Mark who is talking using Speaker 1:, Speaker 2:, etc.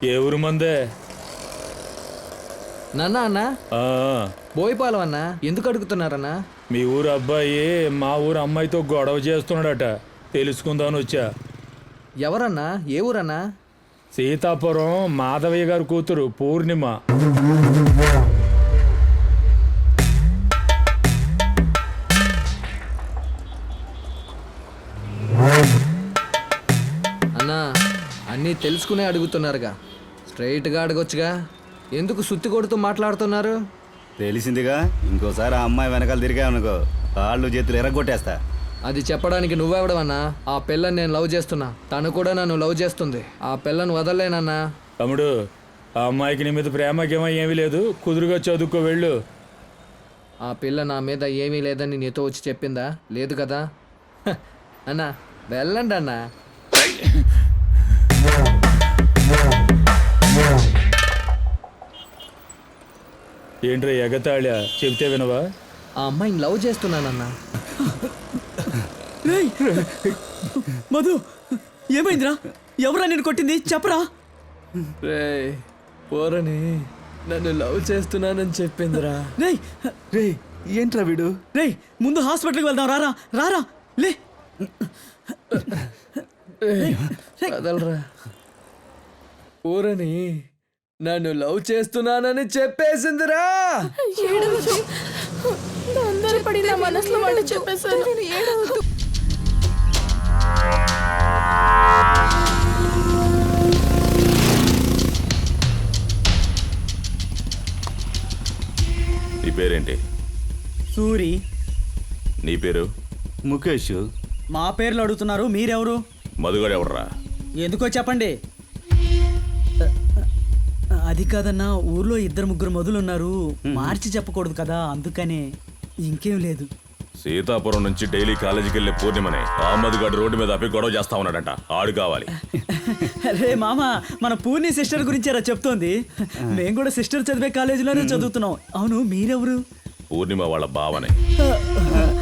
Speaker 1: ఏ ఊరు మందే?
Speaker 2: నాన్న అన్న
Speaker 1: ఆ,
Speaker 2: బోయపాలెం అన్న ఎందుకు అడుగుతున్నారన్నా?
Speaker 1: మీ ఊరు అబ్బాయి మా ఊరు అమ్మాయితో గొడవ చేస్తున్నాడట, తెలుసుకుందామని వచ్చా.
Speaker 2: ఎవరన్నా? ఏ ఊరన్నా?
Speaker 1: సీతాపురం మాధవయ్య గారి కూతురు పూర్ణిమ.
Speaker 2: అన్నా అన్నీ తెలుసుకునే అడుగుతున్నారుగా, స్ట్రైట్గా అడగొచ్చుగా, ఎందుకు సుత్తి కొడుతూ మాట్లాడుతున్నారు?
Speaker 3: తెలిసిందిగా, ఇంకోసారి ఆ అమ్మాయి వెనకాల తిరిగామనుకో కాళ్ళు చేతులు ఎర్రగొట్టేస్తా.
Speaker 2: అది చెప్పడానికి నువ్వెవడవన్నా? ఆ పిల్లని నేను లవ్ చేస్తున్నా, తను కూడా నన్ను లవ్ చేస్తుంది. ఆ పిల్లని వదలలేనన్నా.
Speaker 1: తమ్ముడు, ఆ అమ్మాయికి నీ మీద ప్రేమకేమో ఏమీ లేదు, కుదురుగా చదువుకో వెళ్ళు.
Speaker 2: ఆ పిల్ల నా మీద ఏమీ లేదని నీతో వచ్చి చెప్పిందా? లేదు కదా. హ, అన్నా వెళ్ళండి అన్నా.
Speaker 1: ఏంట్రా ఎగతాళా? చెబితే వినవా?
Speaker 2: ఆ అమ్మాయిని లవ్ చేస్తున్నానన్నా.
Speaker 4: మధు, ఏమైందిరా? ఎవరా నేను కొట్టింది? చెప్పరా.
Speaker 2: రేయ్ పోరని నన్ను లవ్ చేస్తున్నానని చెప్పిందిరా.
Speaker 4: రేయ్
Speaker 3: రే ఏంట్రా వీడు?
Speaker 4: రేయ్, ముందు హాస్పిటల్కి వెళ్దాం. రారా రారా, లే.
Speaker 2: కదలరా. పోరని నన్ను లవ్ చేస్తున్నానని చెప్పేసిందిరా.
Speaker 5: ఏడవద్దు. తొందరపడి నా మనసులో వాళ్ళు చెప్పేశాను. ఏడవద్దు.
Speaker 6: నీ పేరేంటి?
Speaker 4: సూరి.
Speaker 6: నీ పేరు?
Speaker 3: ముఖేష్.
Speaker 4: మా పేర్లు అడుగుతున్నారు, మీరెవరు?
Speaker 6: మధుగాడు ఎవర్రా?
Speaker 4: ఎందుకో చెప్పండి. అది కాదన్నా, ఊర్లో 2-3 మధులు ఉన్నారు, మార్చి చెప్పకూడదు కదా, అందుకనే. ఇంకేం లేదు.
Speaker 6: సీతాపురం నుంచి డైలీ కాలేజీకి వెళ్ళే పూర్ణిమనే ఆ మధుగాడు రోడ్డు మీద అప్పి గొడవ చేస్తా ఉన్నాడంట. ఆడు కావాలి.
Speaker 4: రే మామ, మన పూర్ణి సిస్టర్ గురించేరా చెప్తోంది. మేము కూడా సిస్టర్ చదివే కాలేజీలోనే చదువుతున్నాం. అవును, మీరెవరు?
Speaker 6: పూర్ణిమ వాళ్ళ బావనే.